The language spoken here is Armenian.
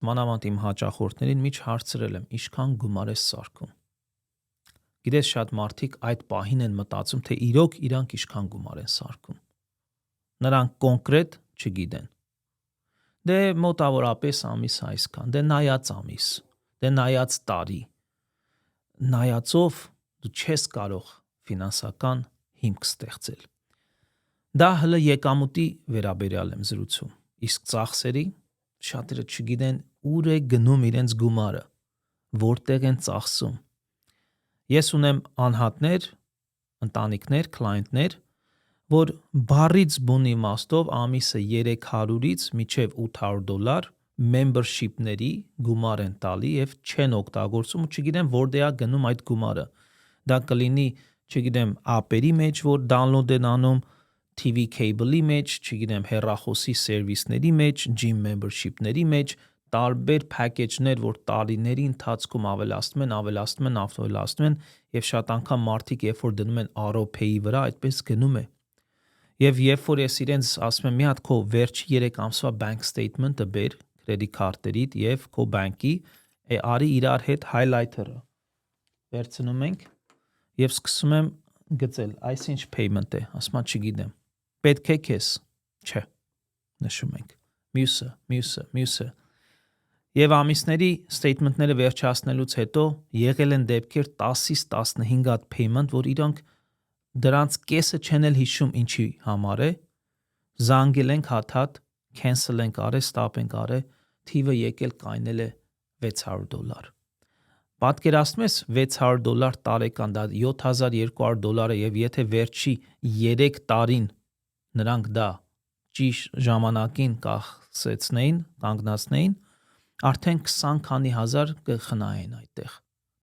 մանավանդ իմ հաճախորդներին միջ հարցրել եմ, ինչքան գումար ես սարքում։ Գիտես, շատ մարդիկ այդ պահին են մտածում, թե իրոք իրանք ինչքան գումար են սարքում։ Նրանք կոնկրետ չգիտեն։ Դե մոտավորապես ամիս այսքան, դե նայած ամիս, դե նայած տարի։ Նայածով դու չես կարող ֆինանսական հիմք ստեղծել։ Դա հələ եկամուտի վերաբերյալ եմ զրուցում, իսկ ծախսերի շատերը չգիտեն ուր է գնում իրենց գումարը, որտեղ են ծախսում։ Ես ունեմ անհատներ, ընտանիքներ, կլայենտներ, որ բառից բուն իմաստով ամիսը 300-ից մինչև $800 membership-ների գումար են տալի եւ չեն օգտագործում ու չգիտեն որտեղ է գնում այդ գումարը։ Դա կլինի, չգիտեմ, app-երի մեջ, որ download են անում, TV cable-ի մեջ, չգիտեմ, հեռախոսի սերվիսների մեջ, gym membership-ների մեջ, տարբեր package-ներ, որ տարիների ընթացքում ավելացնում են եւ շատ անգամ մարդիկ երբ որ դնում են Aro-Pay-ի վրա, այդպես գնում է։ Եվ երբ որ ես իրենց ասում եմ մի հատ քո վերջի 3 ամսվա bank statement-ը բեր, credit card-երիդ եւ քո բանկի, արի իրար հետ highlighter-ը վերցնում ենք եւ սկսում եմ գծել, այսինչ payment է, ասում եմ չգիտեմ։ Պետք է քեզ, չէ, նշում ենք, մյուսը։ Եվ ամիսների statement-ները վերջացնելուց հետո եղել են դեպքեր 10-ից 15 հատ payment, որ իրանք դրանց կեսը չեն էլ հիշում ինչի համար է, զանգել ենք հատ, cancel ենք արել, stop ենք արել, թիվը եկել կայնել է $600։ Պատկերացնում ես $600 տարեկան, դա $7200 եւ եթե վերջի 3 տարին նրանք դա ճիշտ ժամանակին կանգնացնեին, արդեն 20 քանի հազար կխնայեն այդտեղ։